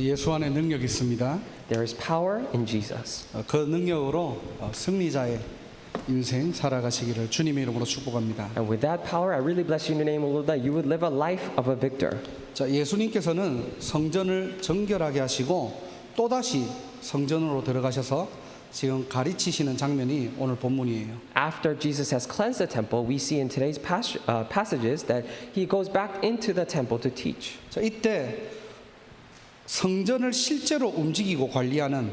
예수 안에 능력이 있습니다. There is power in Jesus. 그 능력으로 승리자의 인생 살아가시기를 주님의 이름으로 축복합니다. And with that power, I really bless you in the name of the Lord that you would live a life of a victor. 자, 예수님께서는 성전을 정결하게 하시고 또다시 성전으로 들어가셔서 지금 가르치시는 장면이 오늘 본문이에요. After Jesus has cleansed the temple, we see in today's passages that he goes back into the temple to teach. 자, 이때 성전을 실제로 움직이고 관리하는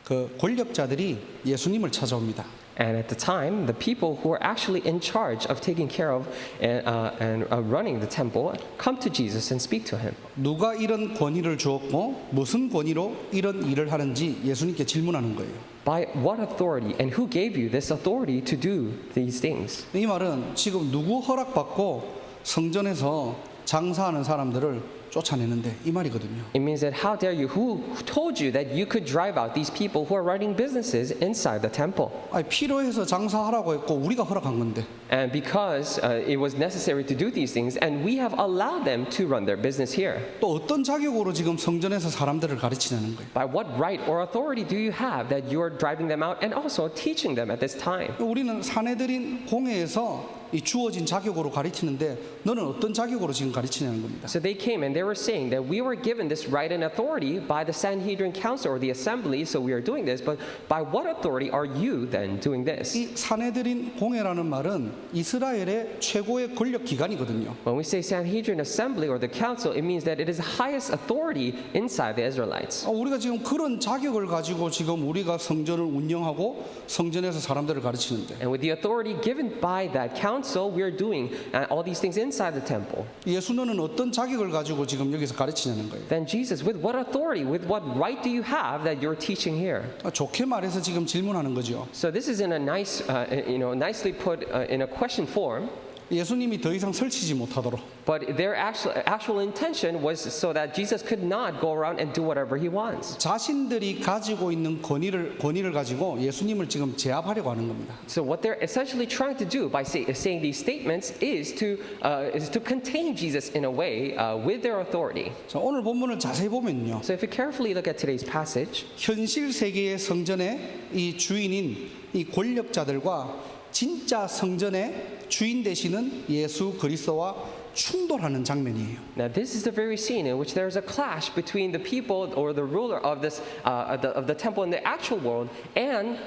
그 권력자들이 예수님을 찾아옵니다. And at the time, the people who are actually in charge of taking care of and running the temple come to Jesus and speak to him. 누가 이런 권위를 주었고 무슨 권위로 이런 일을 하는지 예수님께 질문하는 거예요. By what authority and who gave you this authority to do these things? 이 말은 지금 누구 허락받고 성전에서 장사하는 사람들을 쫓아내는데 이 말이거든요. It means that how dare you? Who told you that you could drive out these people who are running businesses inside the temple? 아니, 필요해서 장사하라고 했고 우리가 허락한 건데. And because it was necessary to do these things, and we have allowed them to run their business here. 또 어떤 자격으로 지금 성전에서 사람들을 가르치냐는 거예요. By what right or authority do you have that you are driving them out and also teaching them at this time? 우리는 사내들인 공회에서 이 주어진 자격으로 가르치는데 너는 어떤 자격으로 지금 가르치냐는 겁니다. So they came and they were saying that we were given this right and authority by the Sanhedrin Council or the assembly, so we are doing this, but by what authority are you then doing this? 이 사내들인 공회라는 말은 이스라엘의 최고의 권력 기관이거든요. When we say Sanhedrin assembly or the council, it means that it is the highest authority inside the Israelites. 우리가 지금 그런 자격을 가지고 지금 우리가 성전을 운영하고 성전에서 사람들을 가르치는데 And with the authority given by that council, we are doing all these things inside the temple. 예수는 어떤 자격을 가지고 지금 여기서 가르치냐는 거예요. Then Jesus, with what authority, with what right do you have that you're teaching here? 좋게 말해서 지금 질문하는 거죠. So this is in a nice, nicely put in a question form. 예수님이 더 이상 설치지 못하도록. But their actual intention was so that Jesus could not go around and do whatever he wants. 자신들이 가지고 있는 권위를 가지고 예수님을 지금 제압하려고 하는 겁니다. So what they're essentially trying to do by saying these statements is to contain Jesus in a way with their authority. 자, 오늘 본문을 자세히 보면요. So if you carefully look at today's passage, 현실 세계의 성전의 이 주인인 이 권력자들과 진짜 성전의 주인 되시는 예수 그리스도와 충돌하는 장면이에요. now this is the very scene in which there is a clash between the people or the ruler of this of the temple in the actual world and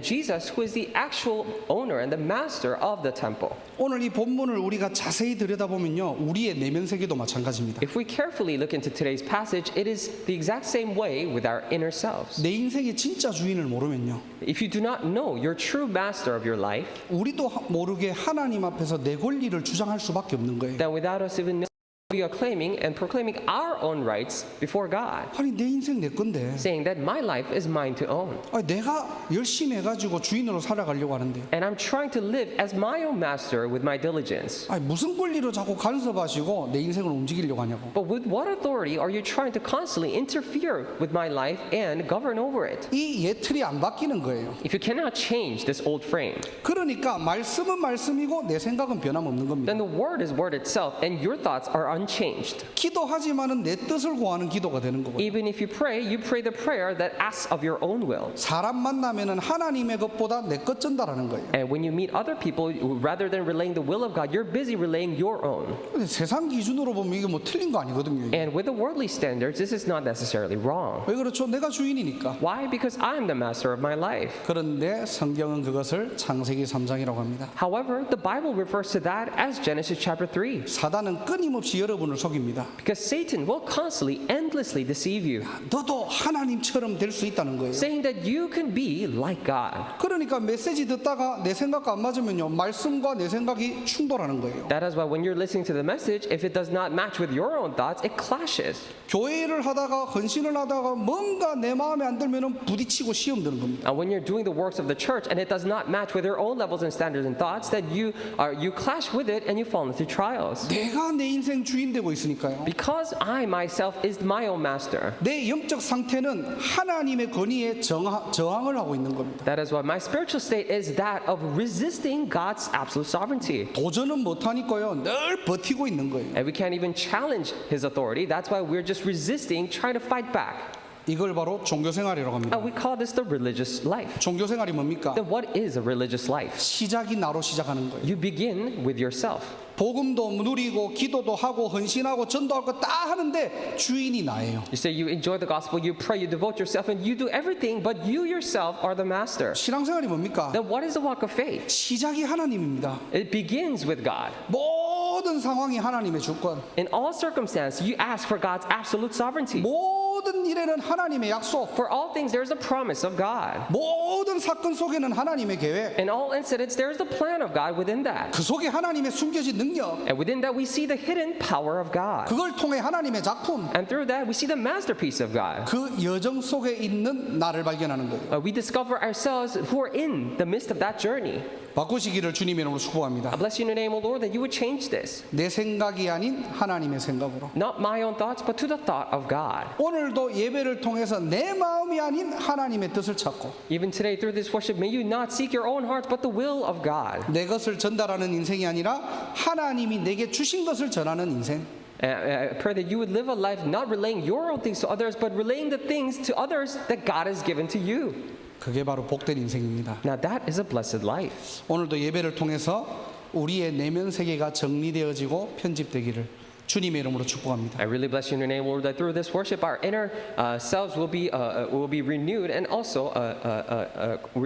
Jesus, who is the actual owner and the master of the temple. 오늘 이 본문을 우리가 자세히 들여다보면요, 우리의 내면 세계도 마찬가지입니다. If we carefully look into today's passage, it is the exact same way with our inner selves. 내 인생의 진짜 주인을 모르면요, If you do not know your true master of your life, 우리도 모르게 하나님 앞에서 내 권리를 주장할 수밖에 없는 거예요. then without us even knowing, we are claiming and proclaiming our own rights before God, 아니 내 인생 내 건데, saying that my life is mine to own. 아니, 내가 열심히 해가지고 주인으로 살아가려고 하는데, And I'm trying to live as my own master with my diligence. 아니 무슨 권리로 자꾸 간섭하시고 내 인생을 움직이려고 하냐고. But with what authority are you trying to constantly interfere with my life and govern over it? 이 예틀이 안 바뀌는 거예요. If you cannot change this old frame, 그러니까 말씀은 말씀이고 내 생각은 변함없는 겁니다. then the word is word itself and your thoughts are unchanged. 기도하지만은 내 뜻을 구하는 기도가 되는 거고요. Even if you pray the prayer that asks of your own will. 사람 만나면은 하나님의 것보다 내 것 전달하는 거예요. And when you meet other people, rather than relaying the will of God, you're busy relaying your own. 근데 세상 기준으로 보면 이게 뭐 틀린 거 아니거든요. 이게. And with the worldly standards, this is not necessarily wrong. 왜 그렇죠? 내가 주인이니까. Why? Because I'm the master of my life. 그런데 성경은 그것을 창세기 3장이라고 합니다. However, the Bible refers to that as Genesis chapter 3. 사단은 끊임없이 여러분을 속입니다. Because Satan will constantly, endlessly deceive you, 너도 하나님처럼 될 수 있다는 거예요. saying that you can be like God. 그러니까 메시지 듣다가 내 생각과 안 맞으면요, 말씀과 내 생각이 충돌하는 거예요. That is why when you're listening to the message, if it does not match with your own thoughts, it clashes. 교회를 하다가 헌신을 하다가 뭔가 내 마음에 안 들면은 부딪히고 시험 드는 겁니다. And when you're doing the works of the church and it does not match with your own levels and standards and thoughts, that you clash with it and you fall into trials. 내가 내 인생 주인 되고 있으니까요. Because I myself is my own master. 내 영적 상태는 하나님의 권위에 저항을 하고 있는 겁니다. That is why my spiritual state is that of resisting God's absolute sovereignty. 도전은 못하니까요. 늘 버티고 있는 거예요. And we can't even challenge his authority. That's why we're just resisting, trying to fight back. 이걸 바로 종교생활이라고 합니다. And we call this the religious life. 종교생활이 뭡니까? Then what is a religious life? 시작이 나로 시작하는 거예요. You begin with yourself. 복음도 누리고 기도도 하고 헌신하고 전도할 거 다 하는데 주인이 나예요. You say you enjoy the gospel, you pray, you devote yourself, and you do everything, but you yourself are the master. 신앙생활이 뭡니까? Then what is the walk of faith? 시작이 하나님입니다. It begins with God. 모든 상황이 하나님의 주권. In all circumstances, you ask for God's absolute sovereignty. 모든 일에는 하나님의 약속. For all things, there is a promise of God. 모든 사건 속에는 하나님의 계획. In all incidents, there is the plan of God within that. 그 속에 하나님의 숨겨진 능력. And within that, we see the hidden power of God. 그걸 통해 하나님의 작품. And through that, we see the masterpiece of God. 그 여정 속에 있는 나를 발견하는 거예요. We discover ourselves who are in the midst of that journey. 바꾸시기를 주님의 이름으로 축복합니다. I bless you in the name of the Lord that you would change this. 내 생각이 아닌 하나님의 생각으로. Not my own thoughts, but to the thought of God. 오늘도 예배를 통해서 내 마음이 아닌 하나님의 뜻을 찾고 Even today, through this worship, may you not seek your own hearts, but the will of God. 내 것을 전달하는 인생이 아니라 하나님이 내게 주신 것을 전하는 인생. I pray that you would live a life not relaying your own things to others, but relaying the things to others that God has given to you. 그게 바로 복된 인생입니다. Now that is a blessed life. 오늘도 예배를 통해서 우리의 내면 세계가 정리되어지고 편집되기를 주님의 이름으로 축복합니다. I really bless you in your name, Lord, that through this worship, our inner selves will be renewed and also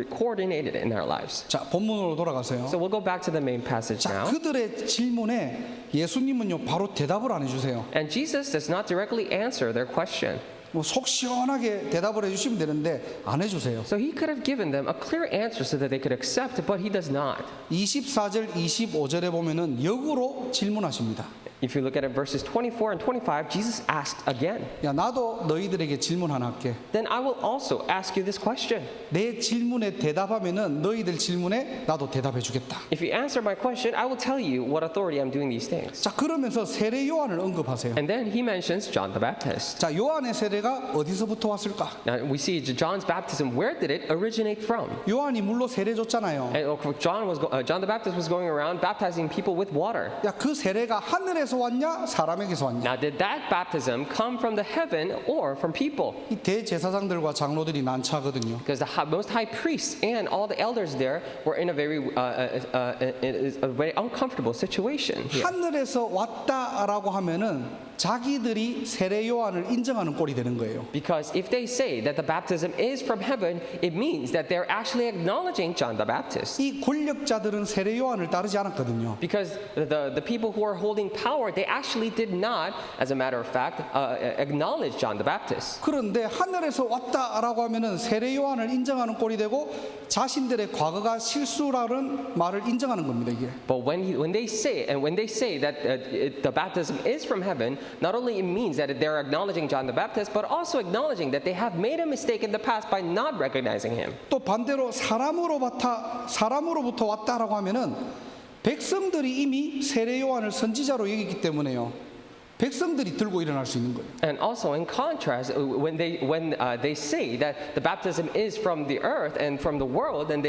coordinated in our lives. 자, 본문으로 돌아가세요. So we'll go back to the main passage 자, now. 그들의 질문에 예수님은요 바로 대답을 안 해주세요. And Jesus does not directly answer their question. 뭐 속 시원하게 대답을 해주시면 되는데 안 해주세요. So he could have given them a clear answer so that they could accept, but he does not. 24절, 25절에 보면은 역으로 질문하십니다. If you look at it, verses 24 and 25, Jesus asked again. 야, 나도 너희들에게 질문 하나 할게. Then I will also ask you this question. 내 질문에 대답하면은 너희들 질문에 나도 대답해 주겠다. If you answer my question, I will tell you what authority I'm doing these things. 자, 그러면서 세례 요한을 언급하세요. And then he mentions John the Baptist. 자, 요한의 세례가 어디서부터 왔을까? Now we see John's baptism. Where did it originate from? 요한이 물로 세례 줬잖아요. And John the Baptist was going around baptizing people with water. 야, 그 세례가 하늘에서 왔냐, 사람에게서 왔냐? Now did that baptism come from the heaven or from people? 이 대제사장들과 장로들이 난처하거든요. Because the most high priests and all the elders there were in a very uncomfortable situation here. 하늘에서 왔다라고 하면은 자기들이 세례 요한을 인정하는 꼴이 되는 거예요. Because if they say that the baptism is from heaven, it means that they're actually acknowledging John the Baptist. 이 권력자들은 세례 요한을 따르지 않았거든요. Because the people who are holding power, they actually did not, as a matter of fact, acknowledge John the Baptist. 그런데 하늘에서 왔다라고 하면은 세례 요한을 인정하는 꼴이 되고 자신들의 과거가 실수라는 말을 인정하는 겁니다, 이게. But when they say that the baptism is from heaven, not only it means that they're acknowledging John the Baptist, but also acknowledging that they have made a mistake in the past by not recognizing him. 또 반대로 사람으로부터 왔다라고 하면은 백성들이 이미 세례 요한을 선지자로 여기기 때문에요. 백성들이 들고 일어날 수 있는 거예요. And also in contrast, when they say that the baptism is from the earth and from the world, and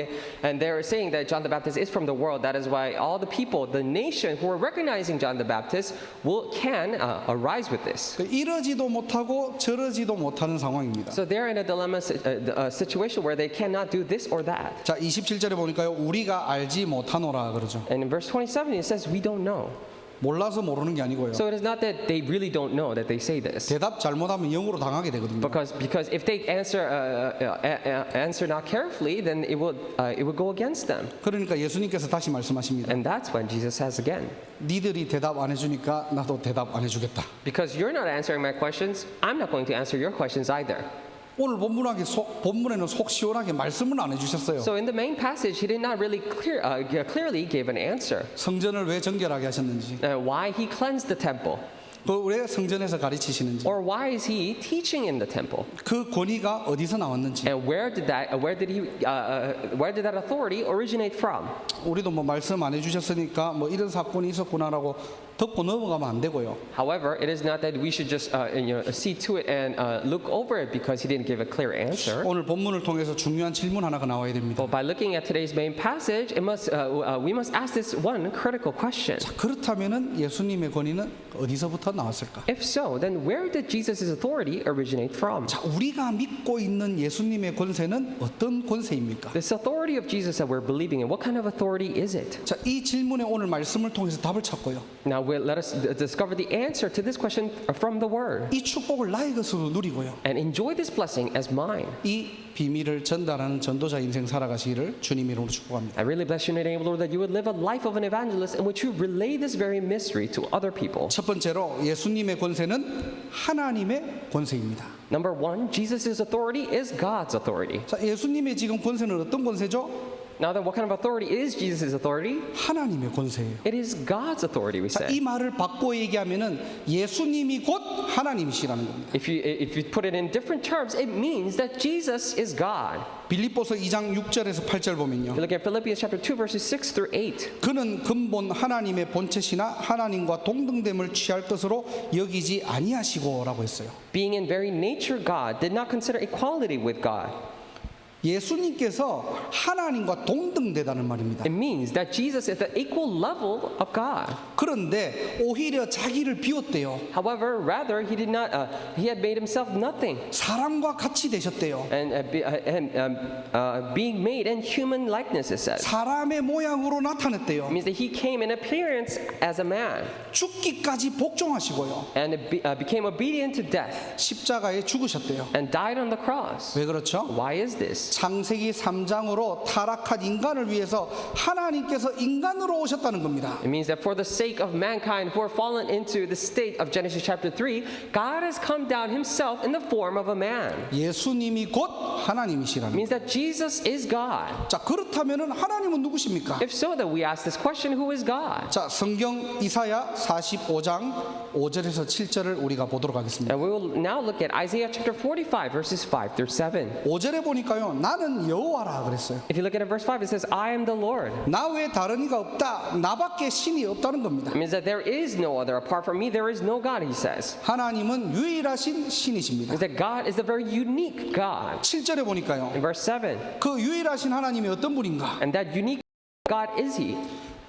they're saying that John the Baptist is from the world, that is why all the people, the nation who are recognizing John the Baptist can arise with this. 이러지도 못하고 저러지도 못하는 상황입니다. So they're in a dilemma situation where they cannot do this or that. 자, 27절에 보니까요. 우리가 알지 못하노라 그러죠. And in verse 27 it says we don't know. 몰라서 모르는 게 아니고요. So it is not that they really don't know that they say this. 대답 잘못하면 영으로 당하게 되거든요. Because if they answer not carefully, then it will go against them. 그러니까 예수님께서 다시 말씀하십니다. And that's when Jesus says again. 니들이 대답 안 해주니까 나도 대답 안 해주겠다. Because you're not answering my questions, I'm not going to answer your questions either. 오늘 본문에는 속 시원하게 말씀을 안 해주셨어요. So in the main passage, he did not really clearly give an answer. 성전을 왜 정결하게 하셨는지, Why he cleansed the temple, 왜 성전에서 가르치시는지, or why is he teaching in the temple, 그 권위가 어디서 나왔는지. and where did that authority originate from? 우리도 뭐 말씀 안 해주셨으니까 뭐 이런 사건이 있었구나라고 덮고 넘어가면 안 되고요. However, it is not that we should just see to it and look over it because he didn't give a clear answer. 오늘 본문을 통해서 중요한 질문 하나가 나와야 됩니다. But by looking at today's main passage, we must ask this one critical question. 자, 그렇다면은 예수님의 권위는 어디서부터 나왔을까? If so, then where did Jesus' authority originate from? 자, 우리가 믿고 있는 예수님의 권세는 어떤 권세입니까? This authority of Jesus that we're believing in, what kind of authority is it? 자, 이 질문에 오늘 말씀을 통해서 답을 찾고요. Now let us discover the answer to this question from the Word 이 축복을 나의 것으로 누리고요. and enjoy this blessing as mine. 이 비밀을 전달하는 전도자 인생 살아가시기를 주님 이름으로 축복합니다. I really bless your name, Lord, that you would live a life of an evangelist in which you relay this very mystery to other people. 첫 번째로 예수님의 권세는 하나님의 권세입니다. Number one, Jesus' authority is God's authority. 자, 예수님의 지금 권세는 어떤 권세죠? Now then, what kind of authority is Jesus' authority? 하나님의 권세예요. It is God's authority, we 자, say. 이 말을 바꿔 얘기하면은 예수님이 곧 하나님이시라는 겁니다. If you put it in different terms, it means that Jesus is God. 빌립보서 2장 6절에서 8절 보면요. If you look at Philippians chapter 2, verses 6 through 8. 그는 근본 하나님의 본체시나 하나님과 동등됨을 취할 것으로 여기지 아니하시고라고 했어요. Being in very nature God, did not consider equality with God. 예수님께서 하나님과 동등되다는 말입니다. It means that Jesus is at the equal level of God. 그런데 오히려 자기를 비웠대요. However, rather he did not. He had made himself nothing, 사람과 같이 되셨대요. and being made in human likeness, it says. 사람의 모양으로 나타났대요. It means that he came in appearance as a man 죽기까지 복종하시고요. and became obedient to death 십자가에 죽으셨대요. and died on the cross. 왜 그렇죠? Why is this? 창세기 3장으로 타락한 인간을 위해서 하나님께서 인간으로 오셨다는 겁니다. It means that for the sake of mankind who are fallen into the state of Genesis chapter 3, God has come down himself in the form of a man. 예수님이 곧 It 하나님이시라는. means that Jesus is God. 자, 그렇다면은 하나님은 누구십니까? If so, then we ask this question, who is God? 자, 성경 이사야 45장 5절에서 7절을 우리가 보도록 하겠습니다. And we will now look at Isaiah chapter 45, verses 5 through 7. 5절에 보니까요. 나는 여호와라 그랬어요. If you look at verse 5, it says, I am the Lord. 나 외에 다른 이가 없다. 나밖에 신이 없다는 겁니다. It means that there is no other. Apart from me, there is no God, he says. 하나님은 유일하신 It 신이십니다. means that God is the very unique God. 7절에 보니까요. In verse 7, 그 유일하신 하나님이 어떤 분인가? and that unique God is he.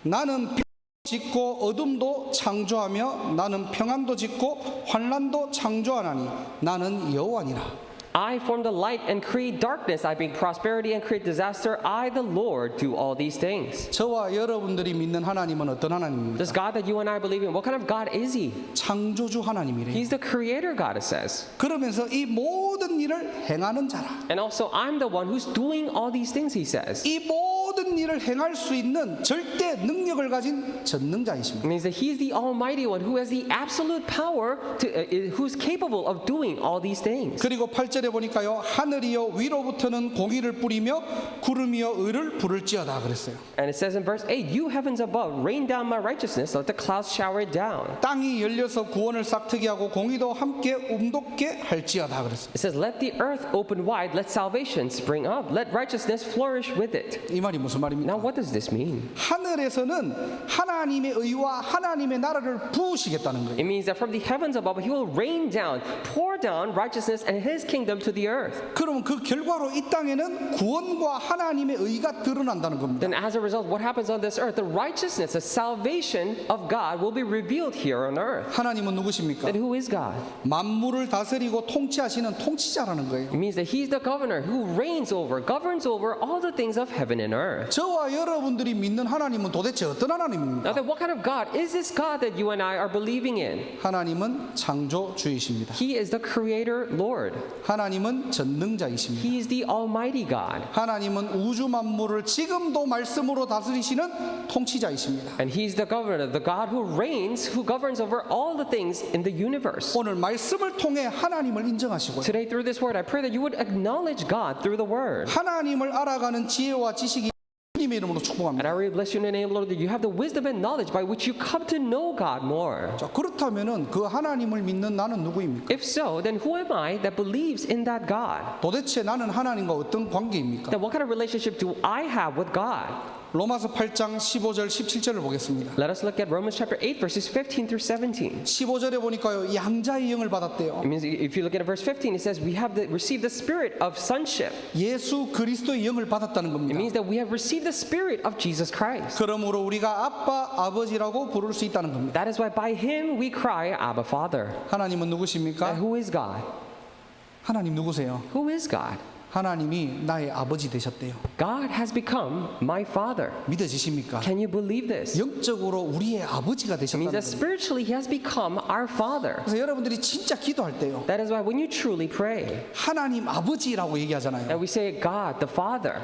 나는 빛도 짓고 어둠도 창조하며 나는 평안도 짓고 환란도 창조하나니 나는 여호와니라. I form the light and create darkness. I bring prosperity and create disaster. I, the Lord, do all these things. 저와 여러분들이 믿는 하나님은 어떤 하나님입니까? This God that you and I believe in, what kind of God is he? 창조주 하나님이래요. He's the creator God, it says. 그러면서 이 모든 일을 행하는 자라. And also, I'm the one who's doing all these things, he says. 이 모든 일을 행할 수 있는 절대 능력을 가진 It 전능자이십니다. means that he's the almighty one who has the absolute power who's capable of doing all these things. 그리고 8절에 보니까요. 하늘이여 위로부터는 공의를 뿌리며 구름이여 의를 부를지어다 그랬어요. And it says in verse 8, you heavens above, rain down my righteousness, let the clouds shower it down. 땅이 열려서 구원을 싹트게 하고 공의도 함께 움돋게 할지어다 그랬어요. It says, let the earth open wide, let salvation spring up, let righteousness flourish with it. 이 말이 무슨 Now, 말입니까? what does this mean? 하늘에서는 하나님의 의와 하나님의 나라를 부으시겠다는 거예요. It means that from the heavens above, he will rain down, pour down righteousness and his kingdom to the earth. 그러면 그 결과로 이 땅에는 구원과 하나님의 의가 드러난다는 겁니다. Then as a result, what happens on this earth? The righteousness, the salvation of God will be revealed here on earth. 하나님은 누구십니까? Then who is God? 만물을 다스리고 통치하시는 통치자라는 거예요. It means that he's the governor who reigns over, governs over all the things of heaven and earth. 저와 여러분들이 믿는 하나님은 도대체 어떤 Now 하나님입니까? then, what kind of God is this God that you and I are believing in? 하나님은 창조주이십니다. He is the creator Lord. 하나님은 전능자이십니다. He is the almighty God. 하나님은 우주 만물을 지금도 말씀으로 다스리시는 통치자이십니다. And he's the governor, the God who reigns, who governs over all the things in the universe. 오늘 말씀을 통해 하나님을 인정하시고요. Today, through this word, I pray that you would acknowledge God through the word. 하나님을 알아가는 지혜와 지식이 주님의 이름으로 And 축복합니다. I really bless you in the name, Lord, that you have the wisdom and knowledge by which you come to know God more. 자, 그렇다면은 그 하나님을 믿는 나는 누구입니까? If so, then who am I that believes in that God? 도대체 나는 하나님과 어떤 관계입니까? Then what kind of relationship do I have with God? 로마서 8장 15절 17절을 보겠습니다. Let us look at Romans chapter 8, verses 15 through 17. 15절에 보니까요, 양자의 영을 받았대요. It means if you look at verse 15, it says we have received the spirit of sonship. 예수 그리스도의 영을 받았다는 It 겁니다. means that we have received the spirit of Jesus Christ. 그러므로 우리가 아빠, 아버지라고 부를 수 있다는 겁니다. That is why by him we cry, Abba, Father. 하나님은 And 누구십니까? who is God? 하나님 누구세요? Who is God? 하나님이 나의 아버지 되셨대요. God has become my Father. 믿어지십니까? Can you believe this? 영적으로 우리의 아버지가 It means 되셨다는 that 겁니다. spiritually he has become our Father. 그래서 여러분들이 진짜 기도할 때요, That is why when you truly pray 하나님 아버지라고 얘기하잖아요. and we say God the Father,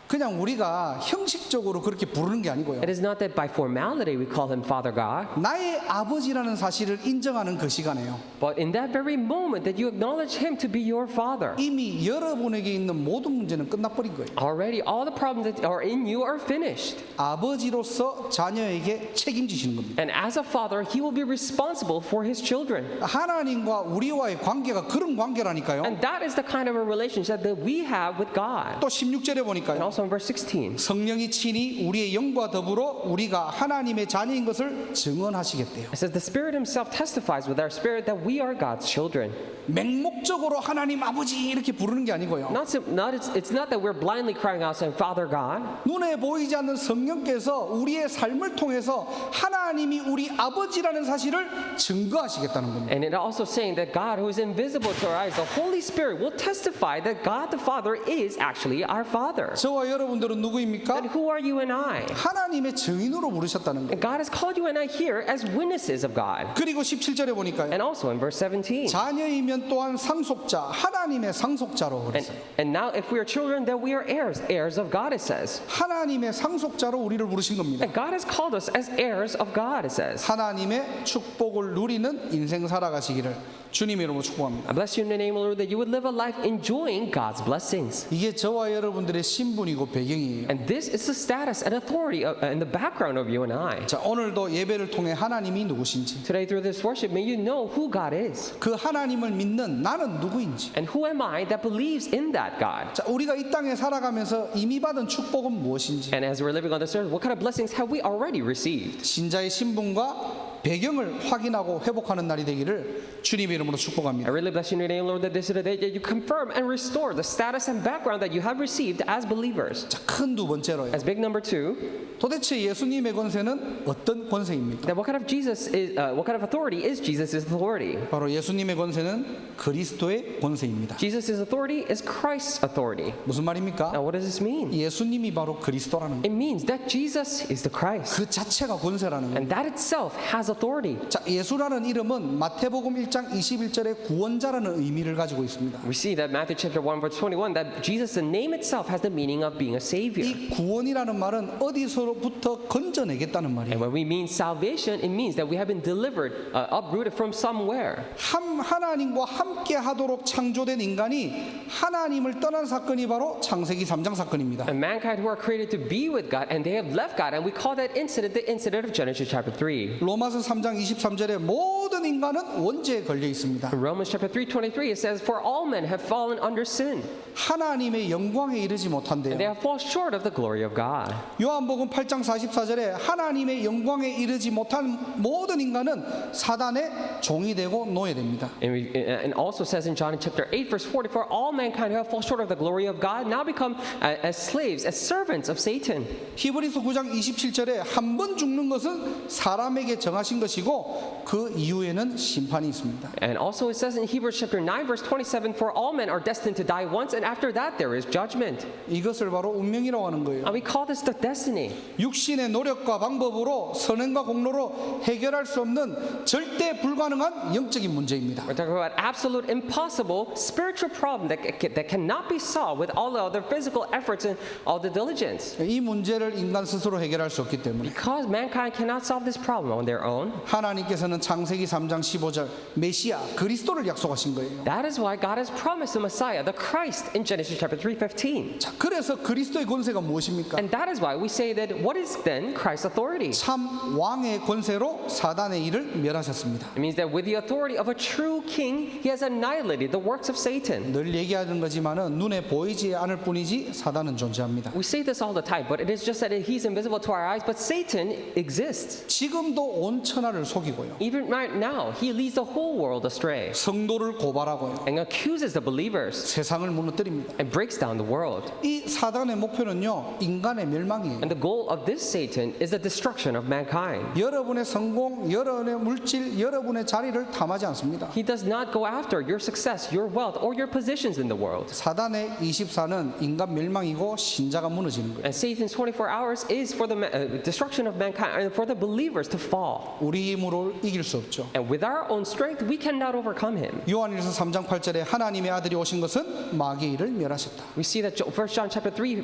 그냥 우리가 형식적으로 그렇게 부르는 게 아니고요, it is not that by formality we call him Father God, 나의 아버지라는 사실을 인정하는 그 시간에요, but in that very moment that you acknowledge him to be your Father, 이미 여러분에게 있는 모든 문제는 끝나버린 거예요. already all the problems that are in you are finished. 아버지로서 자녀에게 책임지시는 겁니다. And as a father, he will be responsible for his children. 하나님과 우리와의 관계가 그런 관계라니까요. And that is the kind of a relationship that we have with God. 또 16절에 And 보니까요, also in verse 16, 성령이 친히 우리의 영과 더불어 우리가 하나님의 자녀인 것을 증언하시겠대요. it says the Spirit himself testifies with our spirit that we are God's children. 맹목적으로 하나님 아버지 이렇게 부르는 게 아니고요, It's not that we're blindly crying out saying, Father God. 눈에 보이지 않는 성령께서 우리의 삶을 통해서 하나님이 우리 아버지라는 사실을 증거하시겠다는 겁니다. And it also saying that God, who is invisible to our eyes, the Holy Spirit will testify that God the Father is actually our Father. 저와 여러분들은 누구입니까? And who are you and I? 하나님의 증인으로 부르셨다는 거예요. And God has called you and I here as witnesses of God. 그리고 17절에 보니까요, And also in verse 17. 자녀이면 또한 상속자, 하나님의 상속자로 그랬어요. And now if we are children, then we are heirs of God, it says. 하나님의 상속자로 우리를 부르신 겁니다. And God has called us as heirs of God, it says. 하나님의 축복을 누리는 인생 살아가시기를 주님의 이름으로 축복합니다. I bless you in the name of the Lord that you would live a life enjoying God's blessings. 이게 저와 여러분들의 신분이고 배경이에요. And this is the status and authority and the background of you and I. 자, 오늘도 예배를 통해 하나님이 누구신지, Today through this worship, may you know who God is. 그 하나님을 믿는 나는 누구인지, And who am I that believes in that God? 자, 우리가 이 땅에 살아가면서 이미 받은 축복은 무엇인지, And as we're living on this earth, what kind of blessings have we already received? 신자의 신분과 배경을 확인하고 회복하는 날이 되기를 주님의 이름으로 I 축복합니다. really bless you in your name, Lord, that this is the day that you confirm and restore the status and background that you have received as believers. 자, 큰 두 번째로요, As big number two, 도대체 예수님의 권세는 어떤 권세입니까? that what kind of authority is Jesus' authority? 바로 예수님의 권세는 그리스도의 권세입니다. Jesus' authority is Christ's authority. 무슨 말입니까? Now, what does this mean? 예수님이 바로 그리스도라는 거. It means that Jesus is the Christ, 그 자체가 권세라는 거. and that itself has authority. 자, 예수라는 이름은 마태복음 1장 21절에 구원자라는 의미를 가지고 있습니다. We see that Matthew chapter 1 verse 21 that Jesus, the name itself, has the meaning of being a savior. 이 구원이라는 말은 어디서부터 건져내겠다는 And 말이에요. when we mean salvation, it means that we have been delivered, uprooted from somewhere. 하나님과 함께 하도록 창조된 인간이 하나님을 떠난 사건이 바로 창세기 3장 사건입니다. And mankind who are created to be with God, and they have left God, and we call that incident the incident of Genesis chapter 3. 로마서 3장 23절에 모든 인간은 원죄에 걸려 있습니다. In Romans chapter 3:23, it says, "For all men have fallen under sin, 하나님의 영광에 이르지 and they 못한대요. have fallen short of the glory of God." 요한복음 8장 44절에 하나님의 영광에 이르지 못한 모든 인간은 사단의 종이 되고 노예됩니다. And also says in John chapter 8 verse 40, "For all mankind who have fallen short of the glory of God now become as slaves, as servants of Satan." 히브리서 9장 27절에 한 번 죽는 것은 사람에게 정하신 것이고 그 이후에는 심판이 있습니다. And also it says in Hebrews chapter 9 verse 27, "For all men are destined to die once, and after that there is judgment." 이것을 바로 운명이라고 하는 거예요. And we call this the destiny. 육신의 노력과 방법으로 선행과 공로로 해결할 수 없는 절대 불가능한 영적인 문제입니다. We're talking about absolute impossible spiritual problem that cannot be solved with all the other physical efforts and all the diligence. 이 문제를 인간 스스로 해결할 수 없기 때문에 Because mankind cannot solve this problem on their own. 하나님께서는 창세기 3장 15절 메시아 그리스도를 약속하신 거예요. That is why God has promised the Messiah, the Christ, in Genesis chapter 3:15. 자, 그래서 그리스도의 권세가 무엇입니까? And that is why we say that what is then Christ's authority? 참 왕의 권세로 사단의 일을 멸하셨습니다. It means that with the authority of a true king, he has annihilated the works of Satan. 늘 얘기하는 거지만은 눈에 보이지 않을 뿐이지 사단은 존재합니다. We say this all the time, but it is just that he's invisible to our eyes, but Satan exists. 지금도 온 천하를 속이고요. Even right now, he leads the whole world astray 성도를 고발하고요. and accuses the believers 세상을 무너뜨립니다. and breaks down the world. 이 사단의 목표는요, 인간의 멸망이에요. And the goal of this Satan is the destruction of mankind. 여러분의 성공, 여러분의 물질, 여러분의 자리를 탐하지 않습니다. He does not go after your success, your wealth, or your positions in the world. 사단의 24는 인간 멸망이고 신자가 무너지는 거예요. And Satan's 24 hours is for the destruction of mankind and for the believers to fall. 우리 힘으로 이길 수 없죠. And with our own strength, we cannot overcome him. 요한일서 3장 8절에 하나님의 아들이 오신 것은 마귀의 일을 멸하셨다. We see that 1 John chapter 3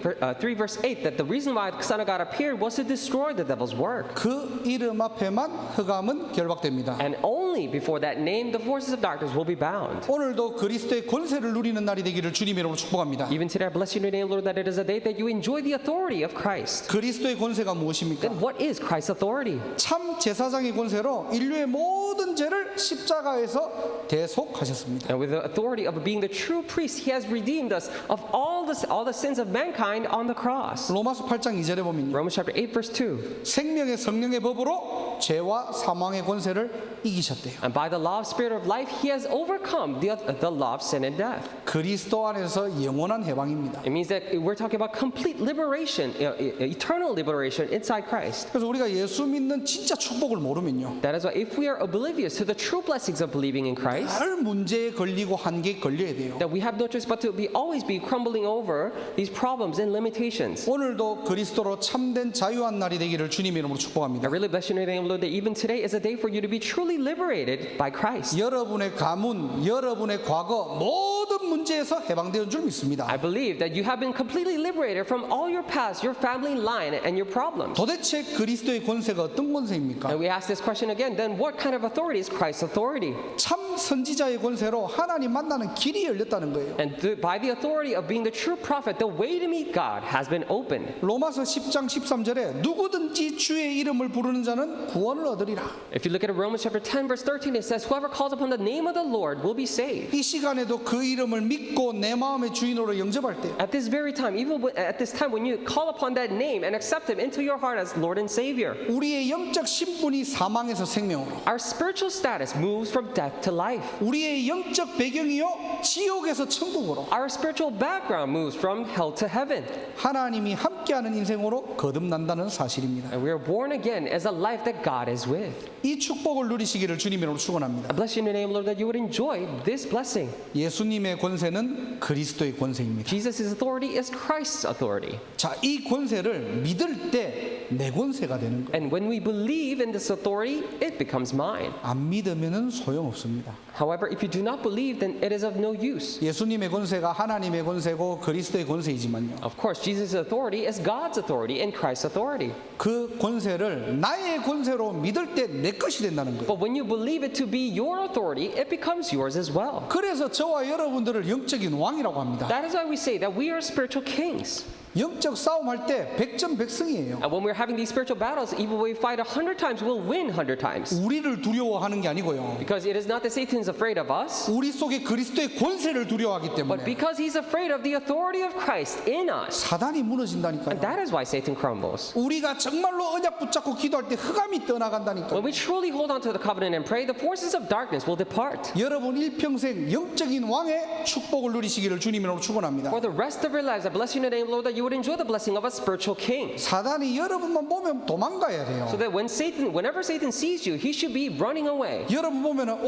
verse 8 that the reason why the Son of God appeared was to destroy the devil's work. 그 이름 앞에만 흑암은 결박됩니다. And only before that name the forces of darkness will be bound. 오늘도 그리스도의 권세를 누리는 날이 되기를 주님의 이름으로 축복합니다. Even today I bless you in your name, Lord, that it is a day that you enjoy the authority of Christ. 그리스도의 권세가 무엇입니까? Then what is Christ's authority? 참 제사장의 권세로 인류의 모든 죄를 십자가에서 대속하셨습니다. And with the authority of being the true priest, he has redeemed us of all the sins of mankind on the cross. 로마서 8장 2절에 보면요. Romans chapter 8 verse 2. 생명의 성령의 법으로 죄와 사망의 권세를 이기셨대요. And by the law of spirit of life, he has overcome the law of sin and death. 그리스도 안에서 영원한 해방입니다. It means that we're talking about complete liberation, eternal liberation inside Christ. 그래서 우리가 예수 믿는 진짜 축복을 모르면요. That is why if we are oblivious to the true blessings of believing in Christ, 늘 문제에 걸리고 한계에 걸려야 돼요. that we have no choice but to always be crumbling over these problems and limitations. 오늘도 그리스도로 참된 자유한 날이 되기를 주님의 이름으로 I 축복합니다. really bless your name, Lord, that even today is a day for you to be truly liberated by Christ. 여러분의 가문, 여러분의 과거 모든 문제에서 해방되는 줄 믿습니다. I believe that you have been completely liberated from all your past, your family line, and your problems. 도대체 그리스도의 권세가 어떤 권세입니까? And we ask this question again, then what kind of authority is Christ's authority? 참 선지자의 권세로 하나님 만나는 길이 열렸다는 거예요. And by the authority of being the true prophet, the way to meet God has been opened. 로마서 10장 13절에 누구든지 주의 이름을 부르는 자는 구원을 얻으리라. If you look at Romans chapter 10 verse 13, it says, whoever calls upon the name of the Lord will be saved. 이 시간에도 그 이름을 믿고 내 마음의 주인으로 영접할 때 At this very time, even at this time when you call upon that name and accept him into your heart as Lord and Savior, 우리의 영적 신분이 사망에서 생명으로, our spiritual status moves from death to life. 우리의 영적 배경이요 지옥에서 천국으로, Our spiritual background moves from hell to heaven. 하나님이 함께하는 인생으로 거듭난다는 사실입니다. And we are born again as a life that God is with. 이 축복을 누리시기를 주님으로 축원합니다. I bless you in your name, Lord, that you would enjoy this blessing. 예수님의 권세는 그리스도의 권세입니다. Jesus' authority is Christ's authority. 자, 이 권세를 믿을 때 내 권세가 되는 거예요. And when we believe in this authority, it becomes mine. 안 믿으면은 소용없습니다. However, if you do not believe, then it is of no use. 예수님의 권세가 하나님의 권세고 그리스도의 권세이지만요. Of course, Jesus' authority is God's authority and Christ's authority. 그 권세를 나의 권세로 믿을 때 내 것이 된다는 거예요. But when you believe it to be your authority, it becomes yours as well. 그래서 저와 여러분들을 영적인 왕이라고 합니다. That is why we say that we are spiritual kings. 영적 싸움할 때 백전백승이에요. And when we're having these spiritual battles, even when we fight 100 times, we'll win 100 times. 우리를 두려워하는 게 아니고요. Because it is not that Satan's afraid of us, 우리 속에 그리스도의 권세를 두려워하기 but 때문에 because he's afraid of the authority of Christ in us. 사단이 And 무너진다니까요. that is why Satan crumbles. 우리가 정말로 언약 붙잡고 기도할 때 흑암이 떠나간다니까요. When we truly hold on to the covenant and pray, the forces of darkness will depart. 여러분 일평생 영적인 왕의 축복을 누리시기를 주님으로 축원합니다. For the rest of your lives, I bless you in the name, Lord, that you would enjoy the blessing of a spiritual king. 사단이 여러분만 보면 도망가야 돼요. So that whenever Satan sees you, he should be running away. 여러분 보면은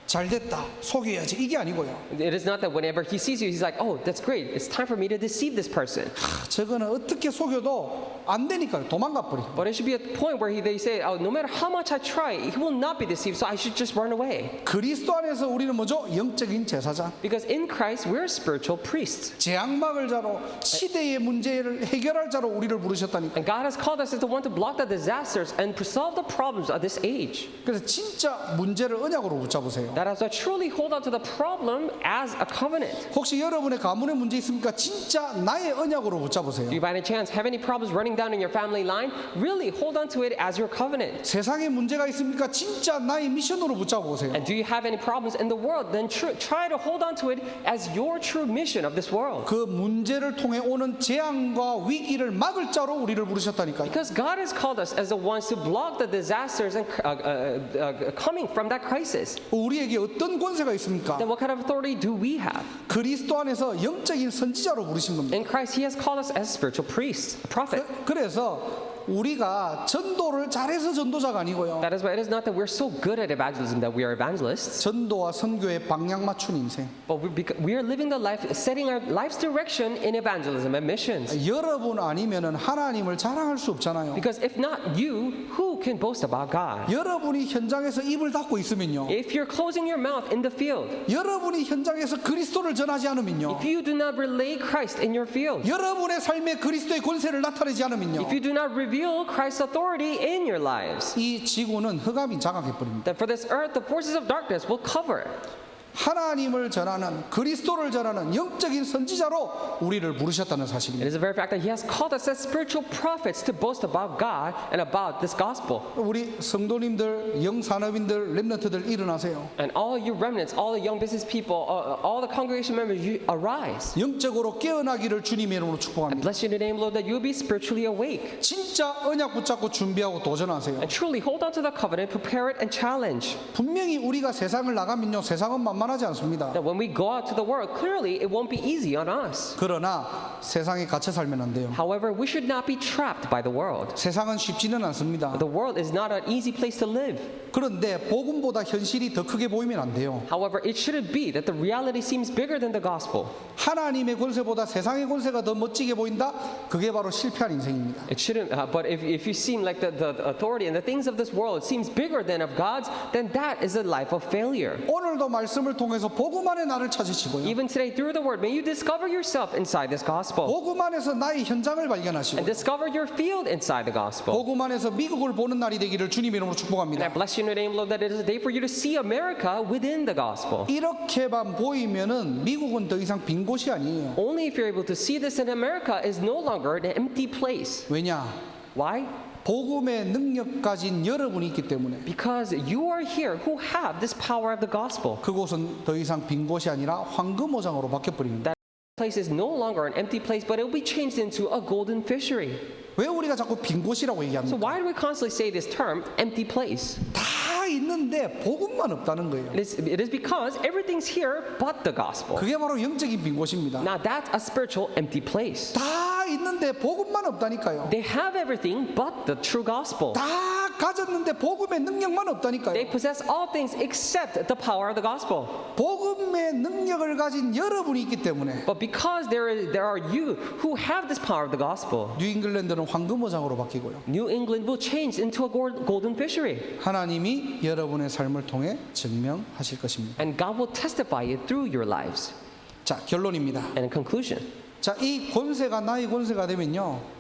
잘 됐다, 속여야지 이게 아니고요. It is not that whenever he sees you, he's like, oh, that's great. It's time for me to deceive this person. 저거는 어떻게 속여도 안 되니까요. 도망가 버리고. But it should be a point where they say, oh, no matter how much I try, he will not be deceived, so I should just run away. 그리스도 안에서 우리는 뭐죠? 영적인 제사장. Because in Christ, we're spiritual priests. 재앙 막을 자로 시대의 문제를 해결할 자로 우리를 부르셨다니까. And God has called us as the one to block the disasters and solve the problems of this age. 그래서 진짜 문제를 언약으로 붙잡으세요. That as I truly hold on to the problem as a covenant. 혹시 여러분의 가문에 문제 있습니까? 진짜 나의 언약으로 붙잡으세요. Do you by any chance have any problems running down in your family line? Really hold on to it as your covenant. 세상에 문제가 있습니까? 진짜 나의 미션으로 붙잡으세요. And do you have any problems in the world? Then try to hold on to it as your true mission of this world. 그 문제를 통해 오는 재앙과 위기를 막을 자로 우리를 부르셨다니까요. Because God has called us as the ones to block the disasters and coming from that crisis. 우리에게 어떤 권세가 있습니까? Then what kind of authority do we have? 그리스도 안에서 영적인 선지자로 부르신 겁니다. In Christ, He has called us as spiritual priests, a prophet. 그래서 우리가 전도를 잘해서 전도자가 아니고요. That is why it is not that we're so good at evangelism that we are evangelists, 전도와 선교의 방향 맞춘 인생. but we are living the life, setting our life's direction in evangelism and missions. 여러분 아니면은 하나님을 자랑할 수 없잖아요. Because if not you, who can boast about God? 여러분이 현장에서 입을 닫고 있으면요. If you're closing your mouth in the field, 여러분이 현장에서 그리스도를 전하지 않으면요. if you do not relay Christ in your field, 여러분의 삶에 그리스도의 권세를 나타내지 않으면요. if you do not reveal Christ's authority in your lives, 이 지구는 흑암이 장악해 버립니다. then for this earth, the forces of darkness will cover it. 하나님을 전하는 그리스도를 전하는 영적인 선지자로 우리를 부르셨다는 It 사실입니다. is a very fact that He has called us as spiritual prophets to boast about God and about this gospel. 우리 성도님들, 영산업인들, 렘넌트들 일어나세요. And all you remnants, all the young business people, all the congregation members, you arise. 영적으로 깨어나기를 주님의 And 이름으로 축복합니다. bless you in the name, Lord, that you will be spiritually awake. 진짜 언약 붙잡고 준비하고 도전하세요. And truly hold on to the covenant, prepare it, and challenge. 분명히 우리가 세상을 나가면요, 세상은 만만하지 않습니다. That when we go out to the world, clearly it won't be easy on us. 그러나 세상에 갇혀 살면 안 돼요. However, we should not be trapped by the world. 세상은 쉽지는 않습니다. The world is not an easy place to live. 그런데 복음보다 현실이 더 크게 보이면 안 돼요. However, it shouldn't be that the reality seems bigger than the gospel. 하나님의 권세보다 세상의 권세가 더 멋지게 보인다? 그게 바로 실패한 인생입니다. It shouldn't, but if you seem like the authority and the things of this world seems bigger than of God's, then that is a life of failure. 오늘도 말씀을 통해서 복음 안에 나를 찾으시고요. Even today, through the word, may you discover yourself inside this gospel 복음 안에서 나의 현장을 발견하시고 and discover your field inside the gospel. 복음 안에서 미국을 보는 날이 되기를 주님 이름으로 And I 축복합니다. bless you in your name, Lord, that it is a day for you to see America within the gospel. 이렇게만 보이면은 미국은 더 이상 빈 곳이 아니에요. Only if you're able to see this in America is no longer an empty place. 왜냐? Why? 복음의 능력 가진 여러분이 있기 때문에 Because you are here who have this power of the gospel. 그곳은 더 이상 빈 곳이 아니라 황금오장으로 바뀌어버립니다. Place is no longer an empty place, but it will be changed into a golden fishery. 왜 우리가 자꾸 빈 곳이라고 So 얘기합니까? why do we constantly say this term, empty place? 다 있는데 복음만 없다는 거예요. It is because everything's here but the gospel. 그게 바로 영적인 빈 곳입니다. Now that's a spiritual empty place. 다 있는데 복음만 없다니까요. They have everything but the true gospel. 다 가졌는데 복음의 능력만 They 없다니까요. possess all things except the power of the gospel. 복음의 능력을 가진 여러분이 있기 때문에 But because there are you who have this power of the gospel, 뉴잉글랜드는 황금오장으로 바뀌고요. New England will change into a golden fishery. 하나님이 여러분의 삶을 통해 증명하실 것입니다. And God will testify it through your lives. 자, 결론입니다. And in conclusion, 자, 이 권세가 나의 권세가 되면요.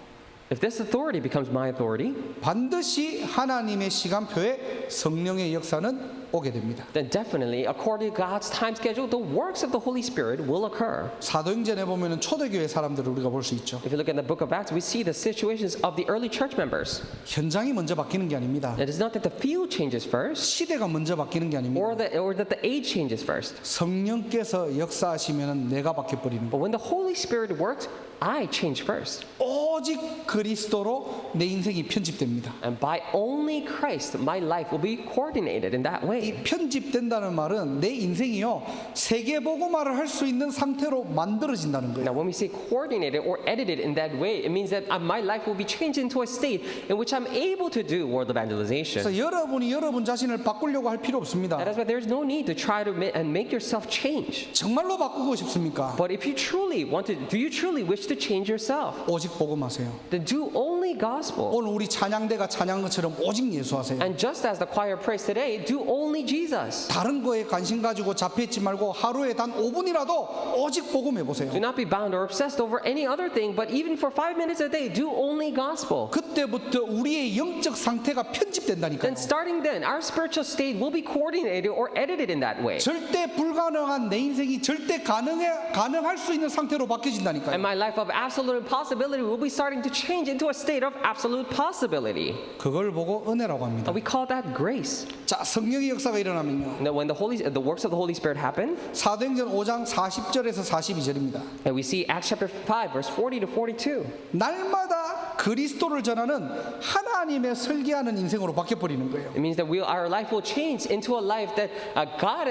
if this authority becomes my authority, 반드시 하나님의 시간표에 성령의 역사는 오게 됩니다. then definitely, according to God's time schedule, the works of the Holy Spirit will occur. 사도행전에 보면은 초대교회 사람들을 우리가 볼 수 있죠. If you look at the book of Acts, we see the situations of the early church members. 현장이 먼저 바뀌는 게 아닙니다. It is not that the field changes first, 시대가 먼저 바뀌는 게 아닙니다. or that the age changes first. 성령께서 역사하시면은 내가 바뀌어 버리는 거. But when the Holy Spirit works, I change first. 온 오직 그리스도로 내 인생이 편집됩니다. And by only Christ, my life will be coordinated in that 이 way. 편집된다는 말은 내 인생이요 세계복음화를 할 수 있는 상태로 만들어진다는 거예요. Now, when we say coordinated or edited in that way, it means that my life will be changed into a state in which I'm able to do world evangelization. 그래서 여러분이 여러분 자신을 바꾸려고 할 필요 없습니다. That is why there's no need to try to make yourself change. 정말로 바꾸고 싶습니까? But if you truly want to, do you truly wish to change yourself? 오직 복음하세요. Then do only gospel. 오늘 우리 찬양대가 찬양한 것처럼 오직 예수하세요. And just as the choir prays today, do only Jesus. 다른 거에 관심 가지고 잡혀있지 말고 하루에 단 5분이라도 오직 복음 해보세요. Do not be bound or obsessed over any other thing, but even for 5 minutes a day, do only gospel. 그때부터 우리의 영적 상태가 편집된다니까요. Then starting then, our spiritual state will be coordinated or edited in that way. 절대 불가능한 내 인생이 절대 가능할 수 있는 상태로 And 바뀌어진다니까요. my life of absolute impossibility will be starting to change into a state of absolute possibility. 그걸 보고 은혜라고 합니다. And we call that grace. 자, 성령의 역사가 일어나면요. Now, when the works of the Holy Spirit happen, 사도행전 5장 40절에서 42절입니다. and we see Acts chapter 5, verse 40 to 42. 날마다 그리스도를 전하는 하나님의 설계하는 인생으로 바뀌어버리는 거예요. It means that our life will change into a life that God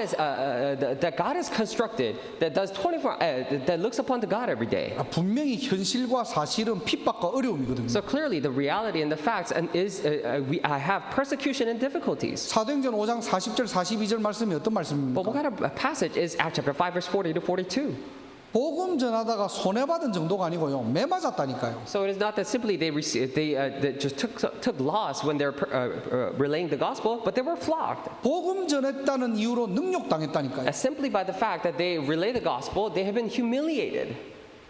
has constructed, that does 24, that looks upon to God every day. 분명히 현실과 사실은 핍박과 어려움이거든요. So clearly, the reality and the facts is I have persecution and difficulties. 사도행전 5장 40절 42절 말씀이 어떤 But 말씀입니까? what kind of passage is Acts chapter 5, verse 40 to 42? 복음 전하다가 손해받은 정도가 아니고요. 매 맞았다니까요. So it is not that simply they just took loss when they're relaying the gospel, but they were flogged. 복음 전했다는 이유로 능욕당했다니까요. As simply by the fact that they relay the gospel, they have been humiliated.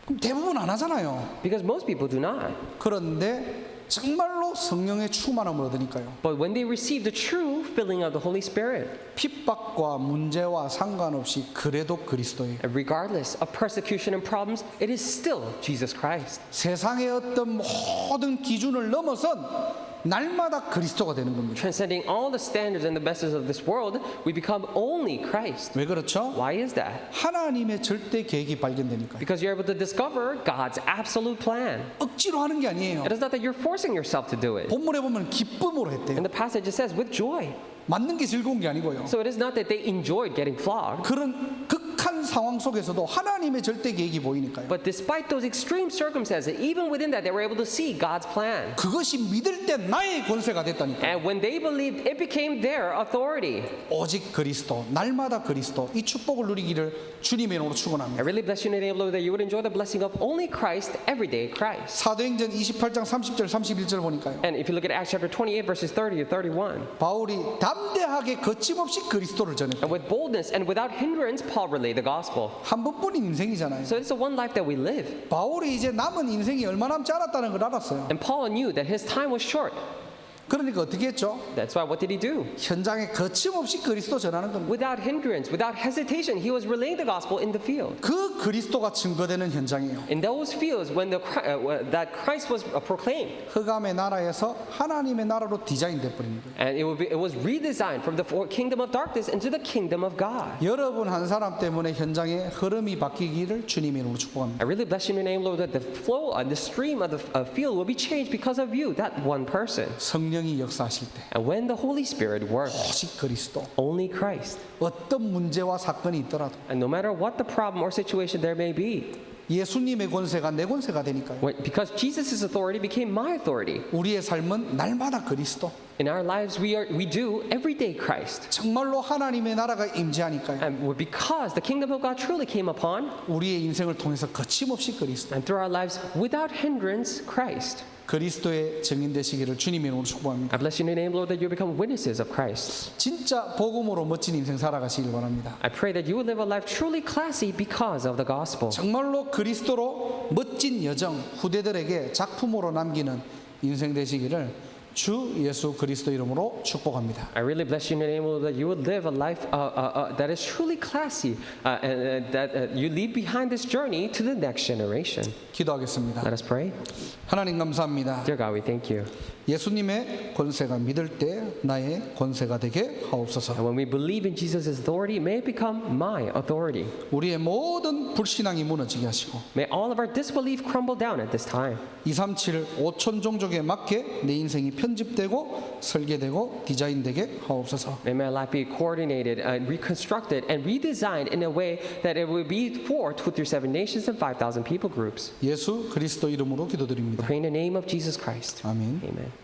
그럼 대부분 안 하잖아요. Because most people do not. 그런데 정말로 성령의 충만함을 얻으니까요. But when they receive the true filling of the Holy Spirit, 핍박과 문제와 상관없이 그래도 그리스도예요. and regardless of persecution and problems, it is still Jesus Christ. 세상의 어떤 모든 기준을 넘어선 날마다 그리스도가 되는 겁니다. Transcending all the standards and the messages of this world, we become only Christ. 왜 그렇죠? Why is that? 하나님의 절대 계획이 발견되니까요. Because you're able to discover God's absolute plan. 억지로 하는 게 아니에요. It is not that you're forcing yourself to do it. 본문에 보면 기쁨으로 했대요. In the passage it says with joy. 맞는 게 즐거운 게 아니고요. So it is not that they enjoyed getting flogged, 그런 극한 상황 속에서도 하나님의 절대 계획이 보이니까요. but despite those extreme circumstances, even within that, they were able to see God's plan. 그것이 믿을 때 나의 권세가 됐다니까요. And when they believed, it became their authority. 오직 그리스도, 날마다 그리스도, 이 축복을 누리기를 주님의 이름으로 축원합니다. I really bless you in the name of the Lord that you would enjoy the blessing of only Christ, everyday Christ. 사도행전 28장 30절 31절 보니까요. And if you look at Acts chapter 28, verses 30 to 31, 바울이 담대하게 거침없이 그리스도를 전했다. and with boldness and without hindrance, Paul relayed the gospel. 한 번뿐인 인생이잖아요. So it's the one life that we live. 바울이 이제 남은 인생이 얼마 남지 않았다는 걸 알았어요. And Paul knew that his time was short. 그러니까 어떻게 했죠? That's why what did he do? 현장에 거침없이 그리스도 전하는 겁니다. Without hindrance, without hesitation, he was relaying the gospel in the field. 그 그리스도가 증거되는 현장이에요. In those fields, when that Christ was proclaimed, 흑암의 나라에서 하나님의 나라로 디자인돼 버린 거예요. and it was redesigned from the kingdom of darkness into the kingdom of God. 여러분 한 사람 때문에 현장의 흐름이 바뀌기를 주님의 이름으로 축복합니다. I really bless you in your name, Lord, that the flow and the stream of the field will be changed because of you, that one person. 성령이 역사하실 때 And when the Holy Spirit works, 오직 그리스도, only Christ. 어떤 문제와 사건이 있더라도 And no matter what the problem or situation there may be, 예수님의 권세가 내 권세가 되니까요. because Jesus' authority became my authority. 우리의 삶은 날마다 그리스도, In our lives, we do everyday Christ. 정말로 하나님의 나라가 임재하니까요. And because the kingdom of God truly came upon, 우리의 인생을 통해서 거침없이 그리스도, and through our lives, without hindrance, Christ. 그리스도의 증인 되시기를 주님의 이름으로 축복합니다. I bless you in your name, Lord, that you become witnesses of Christ. 진짜 복음으로 멋진 인생 살아가시길 바랍니다. I pray that you will live a life truly classy because of the gospel. 정말로 그리스도로 멋진 여정 후대들에게 작품으로 남기는 인생 되시기를 주 예수 그리스도 이름으로 축복합니다. I really bless you in your name, Lord, that you would live a life that is truly classy, and that you leave behind this journey to the next generation. 기도하겠습니다. Let us pray. 하나님 감사합니다. Dear God, we thank you. 예수님의 권세가 믿을 때 나의 권세가 되게 하옵소서. And when we believe in Jesus' authority, may it become my authority. 우리의 모든 불신앙이 무너지게 하시고 May all of our disbelief crumble down at this time. 237 5천 종족에 맞게 내 인생이 편집되고 설계되고 디자인되게 하옵소서. May my life be coordinated and reconstructed and redesigned in a way that it will be for 2 through 7 nations and 5,000 people groups. 예수 그리스도 이름으로 기도드립니다. Pray in the name of Jesus Christ. 아멘. Amen.